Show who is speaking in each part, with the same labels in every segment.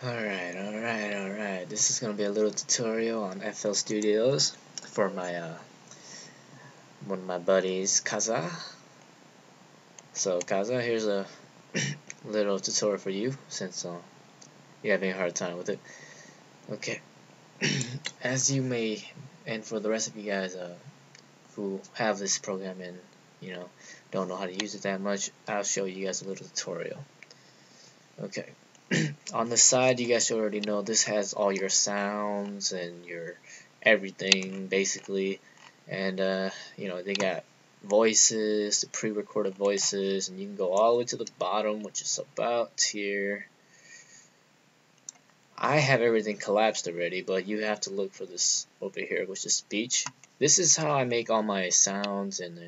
Speaker 1: Alright. This is gonna be a little tutorial on FL Studios for my one of my buddies, Kaza. So Kaza, here's a little tutorial for you since you're having a hard time with it. Okay. As you may, and for the rest of you guys who have this program and don't know how to use it that much, I'll show you guys a little tutorial. Okay. On the side, you guys should already know this has all your sounds and your everything basically, and they got voices, the pre-recorded voices, and you can go all the way to the bottom, which is about here. I have everything collapsed already, but you have to look for this over here, which is speech. This is how I make all my sounds and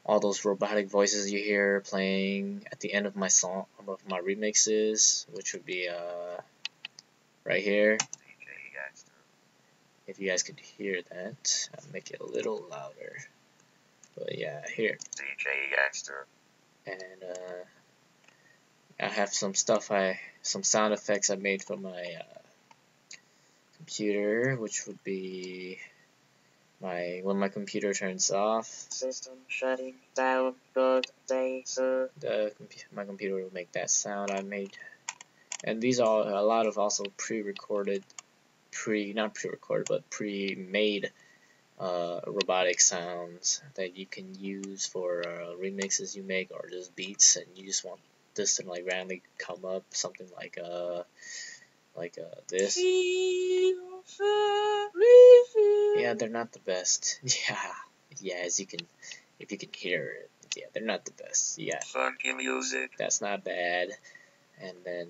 Speaker 1: all those robotic voices you hear playing at the end of my song, of my remixes, which would be right here. If you guys could hear that, I'll make it a little louder. But yeah, here. And I have some sound effects I made for my computer, which would be when my computer turns off.
Speaker 2: System shutting down. Good day, sir.
Speaker 1: My computer will make that sound I made. And these are a lot of also pre-recorded, not pre-recorded, but pre-made robotic sounds that you can use for remixes you make, or just beats, and you just want this to like randomly come up, something like this. Yeah, they're not the best. Yeah, if you can hear it, yeah, they're not the best. Yeah,
Speaker 2: Funky music.
Speaker 1: That's not bad. And then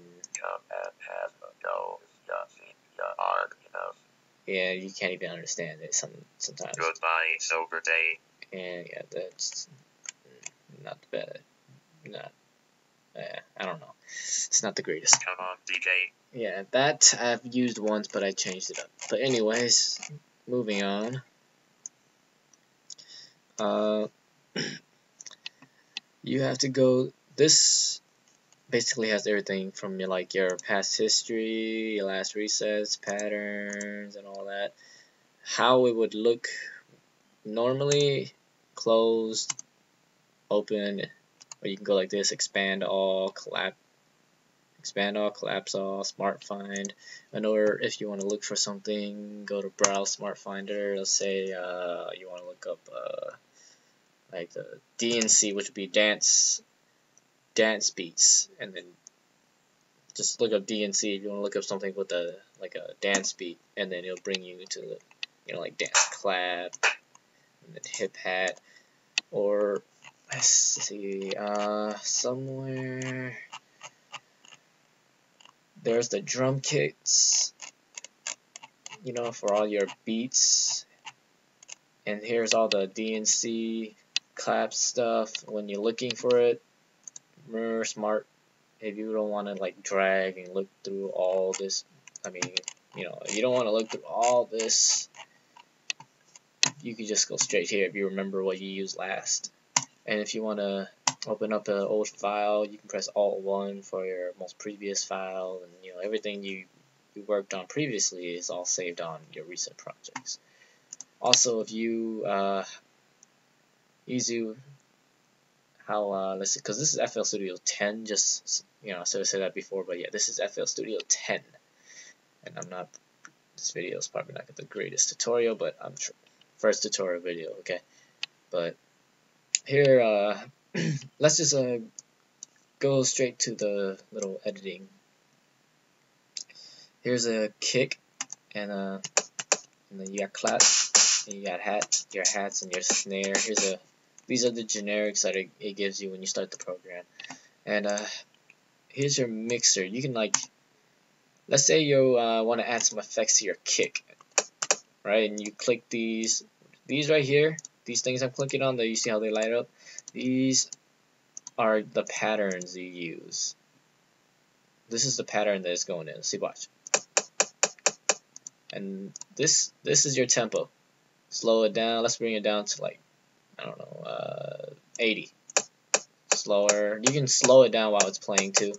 Speaker 1: yeah, you can't even understand it sometimes.
Speaker 2: Goodbye, sober day.
Speaker 1: And yeah, that's not bad. Not. I don't know. It's not the greatest.
Speaker 2: Come on, DJ.
Speaker 1: Yeah, that I've used once, but I changed it up. But anyways, moving on. You have to go. This basically has everything from your past history, your last resets, patterns, and all that. How it would look normally: closed, open, or you can go like this: expand all, collapse all, smart find. In order, if you want to look for something, go to browse smart finder. Let's say you want to look up like the DNC, which would be dance beats, and then just look up DNC if you want to look up something with a dance beat, and then it'll bring you to the like dance clap and then hip hat, or let's see, somewhere there's the drum kits, for all your beats, and here's all the DNC clap stuff when you're looking for it. Remember, smart, if you don't want to like drag and look through all this, if you don't want to look through all this, you can just go straight here if you remember what you used last. And if you want to open up an old file, you can press Alt-1 for your most previous file, and everything you worked on previously is all saved on your recent projects. Also, if you let's see, because this is FL Studio 10, just I should have said that before, but yeah, this is FL Studio 10, and this video is probably not the greatest tutorial, but I'm sure first tutorial video, okay. But here, let's just go straight to the little editing. Here's a kick, and then you got clap, and you got your hats and your snare. These are the generics that it gives you when you start the program. And here's your mixer. You can let's say you want to add some effects to your kick, right? And you click these right here. These things I'm clicking on, you see how they light up? These are the patterns you use. This is the pattern that is going in. See, watch. And this is your tempo. Slow it down. Let's bring it down to 80. Slower. You can slow it down while it's playing too.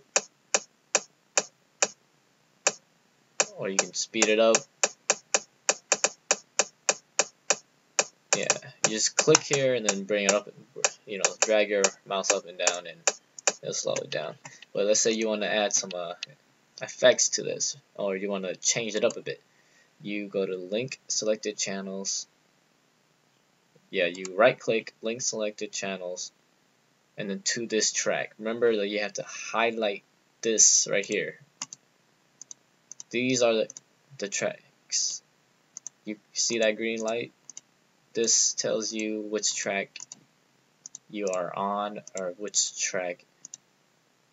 Speaker 1: or you can speed it up. Yeah, you just click here and then bring it up, drag your mouse up and down and it'll slow it down. But let's say you want to add some effects to this, or you want to change it up a bit. You go to link selected channels. Yeah, you right click, link selected channels, and then to this track. Remember that you have to highlight this right here. These are the tracks. You see that green light? This tells you which track you are on, or which track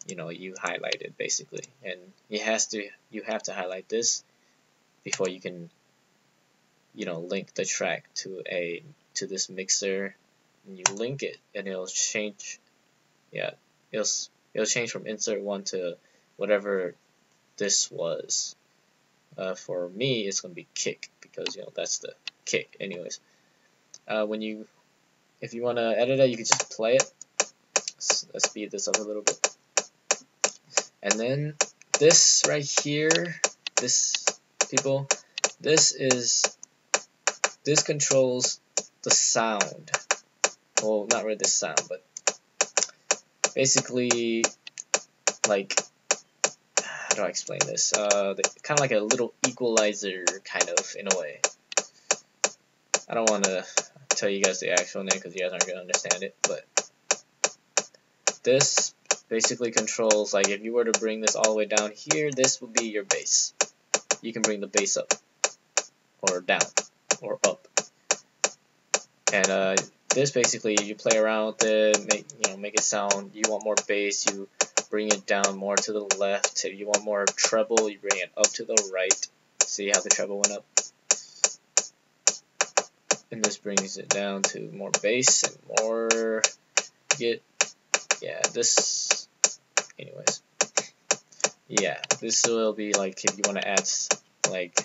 Speaker 1: you highlighted basically. And you have to highlight this before you can link the track to this mixer. And you link it and it'll change. Yeah, it'll change from insert 1 to whatever this was. For me, it's gonna be kick, because that's the kick. Anyways, if you want to edit it, you can just play it. Let's speed this up a little bit. And then this right here, this controls the sound. Well, not really the sound, but basically, like, how do I explain this? Kind of like a little equalizer, kind of, in a way. I don't want to tell you guys the actual name because you guys aren't going to understand it, but this basically controls, like, if you were to bring this all the way down here, this would be your bass. You can bring the bass up, or down, or up. And this basically, you play around with it, make it sound. You want more bass, you bring it down more to the left. If you want more treble, you bring it up to the right. See how the treble went up? And this brings it down to more bass and more. This will be like if you want to add, like,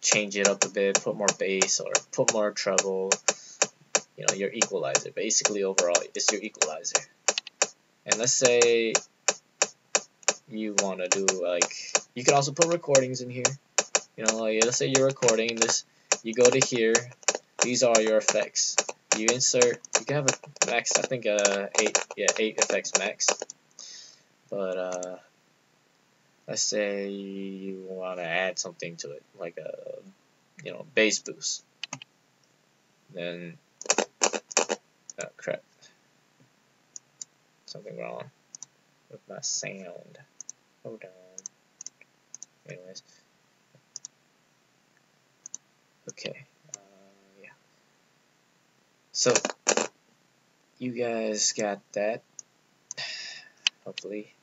Speaker 1: change it up a bit, put more bass or put more treble. Your equalizer. Basically, overall, it's your equalizer. And let's say you want to do, like, you can also put recordings in here. Like, let's say you're recording this. You go to here. These are your effects. You insert. You can have a max. I think 8 effects max. But let's say you want to add something to it, like a bass boost. Then oh crap, something wrong with my sound. Hold on. Anyways, okay. Yeah. So you guys got that, hopefully.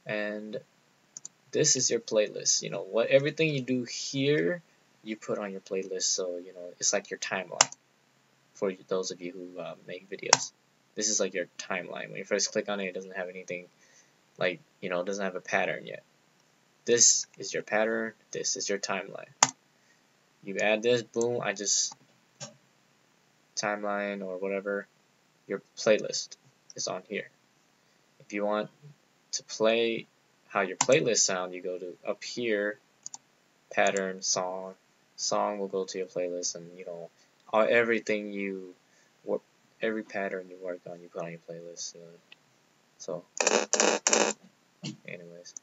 Speaker 1: And this is your playlist. Everything you do here, you put on your playlist. So it's like your timeline for those of you who make videos. This is like your timeline. When you first click on it, it doesn't have anything, like, it doesn't have a pattern yet. This is your pattern. This is your timeline. You add this, boom, timeline or whatever, your playlist is on here. If you want to play how your playlist sound, you go to up here, pattern, song will go to your playlist, and every pattern you work on, you put on your playlist. So anyways,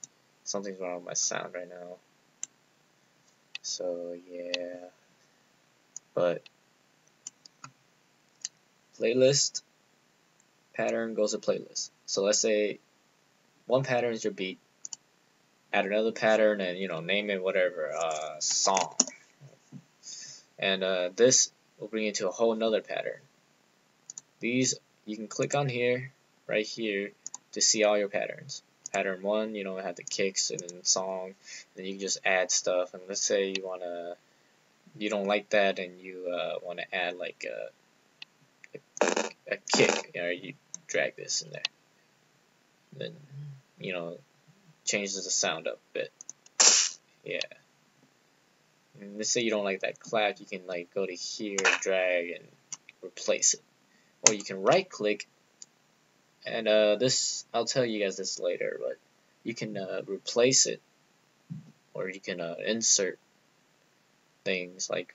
Speaker 1: something's wrong with my sound right now. So yeah, but playlist, pattern goes to playlist. So let's say one pattern is your beat, add another pattern, and name it whatever, song. And this will bring you to a whole nother pattern. These, you can click on here, right here, to see all your patterns. Pattern 1, it had the kicks and then song, and then you can just add stuff. And let's say you don't like that, and you want to add like a kick. You drag this in there. Then changes the sound up a bit. Yeah. And let's say you don't like that clap, you can like go to here, drag, and replace it. Or you can right click, and this, I'll tell you guys this later, but you can replace it or you can insert things like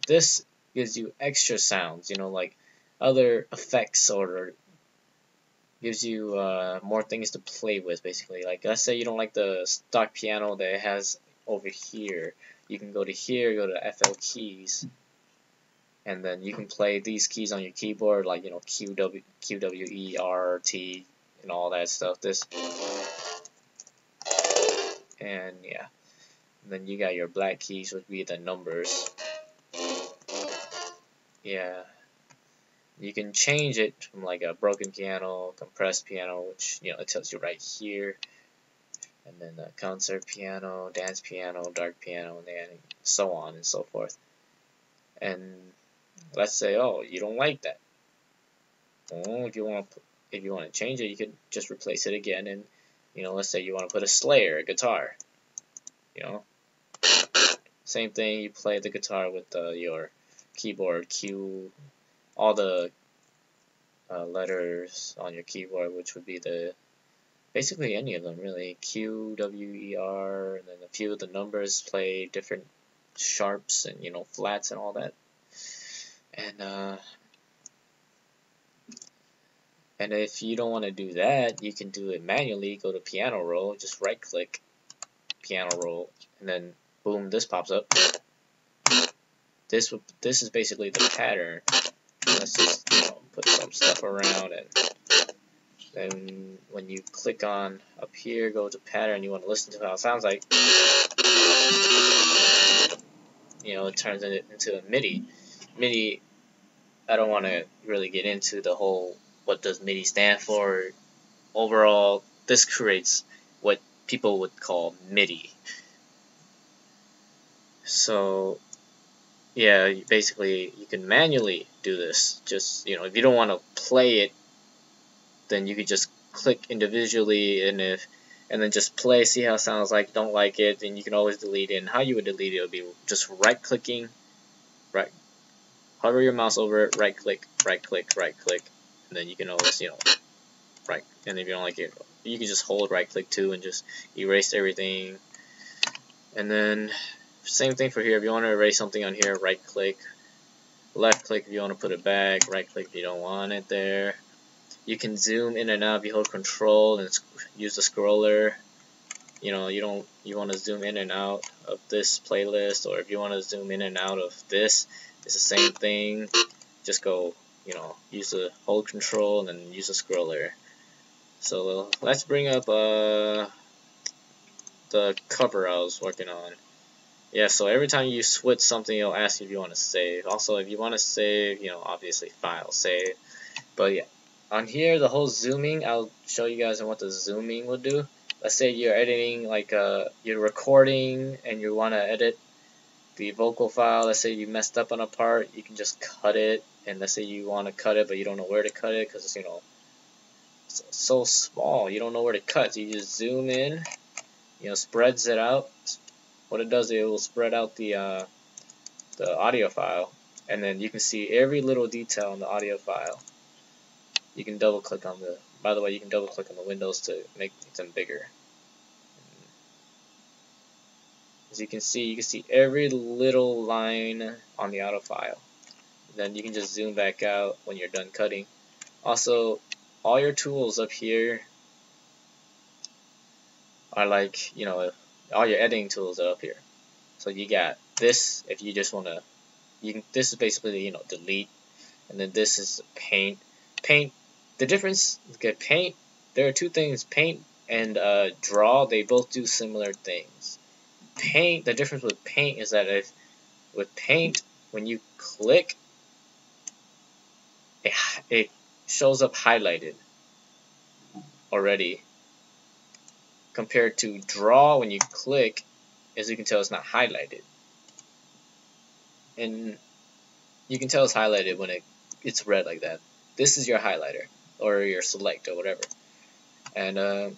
Speaker 1: this gives you extra sounds, you know, like other effects, or gives you more things to play with, basically. Like, let's say you don't like the stock piano that it has over here. You can go to here, go to FL keys, and then you can play these keys on your keyboard, like, you know, Q, W, E, R, T, and all that stuff. This, and yeah. And then you got your black keys, would be the numbers. Yeah. You can change it from like a broken piano, compressed piano, which, you know, it tells you right here, and then the concert piano, dance piano, dark piano, and then so on and so forth. And let's say, oh, you don't like that. Well, if you want to change it, you can just replace it again, and, you know, let's say you want to put a Slayer, a guitar. You know, same thing. You play the guitar with your keyboard, Q, all the letters on your keyboard, which would be basically any of them, really. Q, W, E, R, and then a few of the numbers play different sharps and, you know, flats and all that. And if you don't want to do that, you can do it manually. Go to piano roll, just right click piano roll, and then boom, this pops up. This is basically the pattern. Let's just, you know, put some stuff around, and then when you click on up here, go to pattern, you want to listen to how it sounds like. You know, it turns it into a MIDI. MIDI, I don't want to really get into the whole what does MIDI stand for. Overall, this creates what people would call MIDI. So yeah, basically you can manually do this. Just, you know, if you don't want to play it, then you could just click individually, and then just play, see how it sounds like. Don't like it, then you can always delete it. And how you would delete it would be just right clicking, right, hover your mouse over it, right click, and then you can always, you know, right. And if you don't like it, you can just hold right click too and just erase everything. And then same thing for here. If you want to erase something on here, right click, left click if you want to put it back, right click if you don't want it there. You can zoom in and out if you hold control and use the scroller. You know, you want to zoom in and out of this playlist, or if you want to zoom in and out of this, it's the same thing. Just go, you know, use the hold control and then use the scroller. So let's bring up the cover I was working on. Yeah, so every time you switch something, it'll ask you if you want to save. Also, if you want to save, you know, obviously file save. But yeah, on here, the whole zooming, I'll show you guys what the zooming will do. Let's say you're editing, like you're recording and you want to edit the vocal file. Let's say you messed up on a part, you can just cut it. And let's say you want to cut it, but you don't know where to cut it because it's, you know, so small. You don't know where to cut. So you just zoom in, you know, spreads it out. What it does is it will spread out the audio file, and then you can see every little detail in the audio file. You can double click on the, by the way, you can double click on the windows to make them bigger. As you can see every little line on the audio file. Then you can just zoom back out when you're done cutting. Also, all your tools up here are like, you know, all your editing tools are up here. So you got this if you just want to, this is basically, you know, delete, and then this is paint. The difference, okay, paint, there are two things, paint and draw, they both do similar things. Paint, the difference with paint is that with paint, when you click, it shows up highlighted already, compared to draw. When you click, as you can tell, it's not highlighted. And you can tell it's highlighted when it's red like that. This is your highlighter, or your select, or whatever. And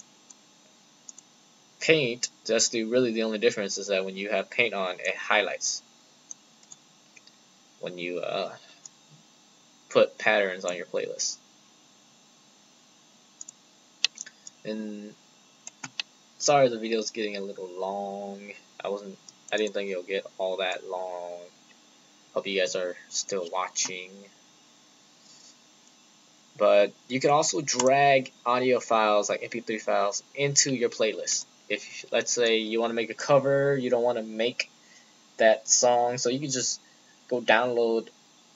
Speaker 1: paint, that's really the only difference, is that when you have paint on, it highlights. When you put patterns on your playlist. And sorry the video's getting a little long. I didn't think it'll get all that long. Hope you guys are still watching. But you can also drag audio files like MP3 files into your playlist. If let's say you want to make a cover, you don't want to make that song, so you can just go download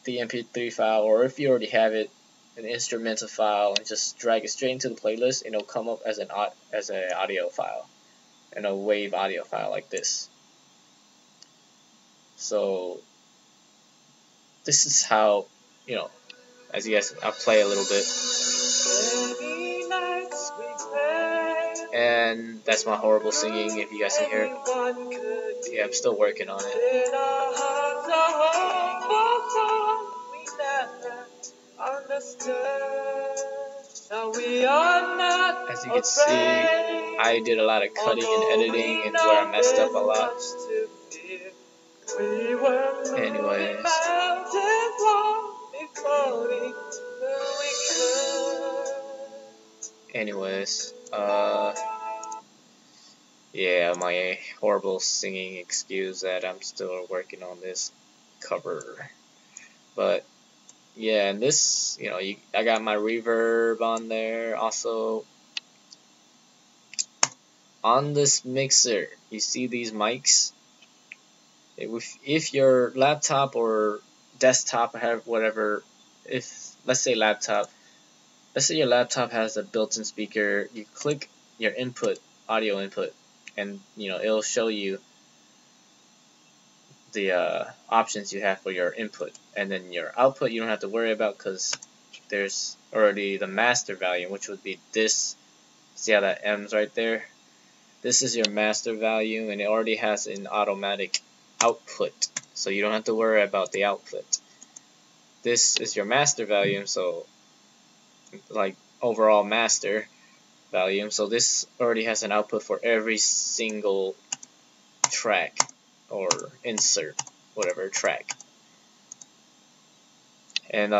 Speaker 1: the MP3 file, or if you already have it, an instrumental file, and just drag it straight into the playlist, and it'll come up as an audio file, and a wave audio file like this. So this is how, you know, as you guys, I'll play a little bit. And that's my horrible singing, if you guys can hear it. Yeah, I'm still working on it. As you can see, I did a lot of cutting and editing, and where I messed up a lot. Anyways. Yeah, my horrible singing excuse that I'm still working on this cover. But yeah, and this, you know, I got my reverb on there. Also, on this mixer, you see these mics? If your laptop or desktop have whatever, let's say your laptop has a built-in speaker, you click your input, audio input, and you know it'll show you the options you have for your input, and then your output you don't have to worry about because there's already the master volume, which would be this. See how that M's right there? This is your master volume, and it already has an automatic output, so you don't have to worry about the output. This is your master volume, so like overall master volume, so this already has an output for every single track or insert, whatever track. And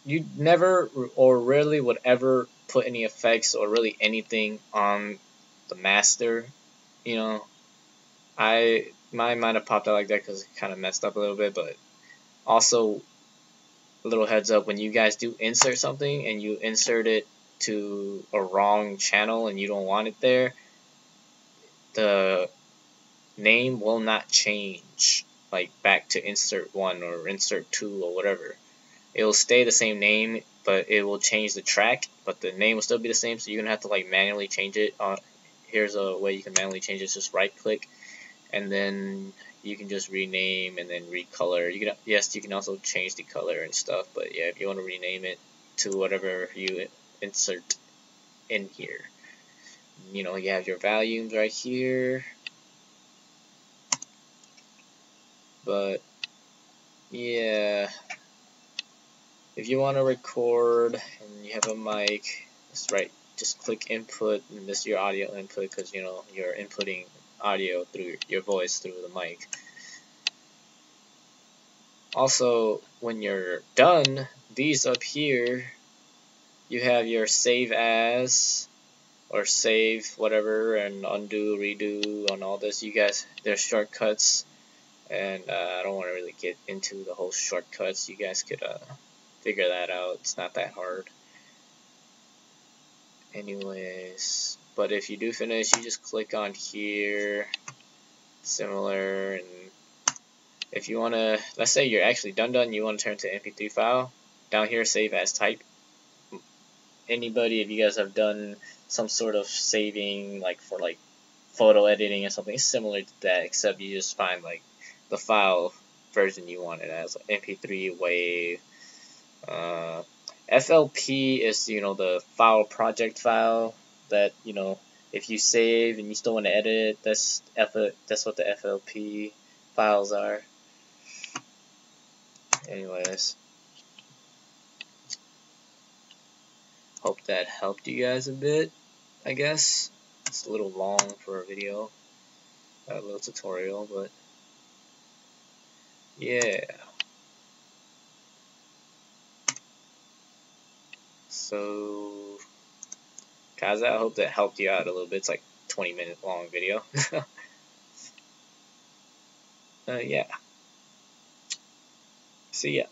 Speaker 1: you never or rarely would ever put any effects or really anything on the master. You know, mine might have popped out like that because it kind of messed up a little bit, but also a little heads up, when you guys do insert something and you insert it to a wrong channel and you don't want it there, the name will not change like back to insert 1 or insert 2 or whatever. It will stay the same name, but it will change the track, but the name will still be the same, so you're gonna have to like manually change it. Here's a way you can manually change it. Just right click, and then you can just rename and then recolor. You can also change the color and stuff, but yeah, if you want to rename it to whatever you insert in here. You know, you have your volumes right here. But yeah, if you want to record and you have a mic, just click input, and this is your audio input because you know you're inputting audio through your voice through the mic. Also, when you're done, these up here, you have your save as or save whatever and undo, redo on all this. You guys, there's shortcuts, and I don't want to really get into the whole shortcuts. You guys could figure that out. It's not that hard. Anyways, but if you do finish, you just click on here, similar, and if you want to, let's say you're actually done, you want to turn to MP3 file, down here, save as type. Anybody, if you guys have done some sort of saving, like for like photo editing or something, it's similar to that, except you just find like the file version you want it as, MP3, WAV. FLP is, you know, the file project file that, you know, if you save and you still want to edit it, that's what the FLP files are. Anyways, hope that helped you guys a bit, I guess. It's a little long for a video, a little tutorial, but yeah. So Kaza, I hope that helped you out a little bit. It's like 20-minute long video. Yeah. See ya.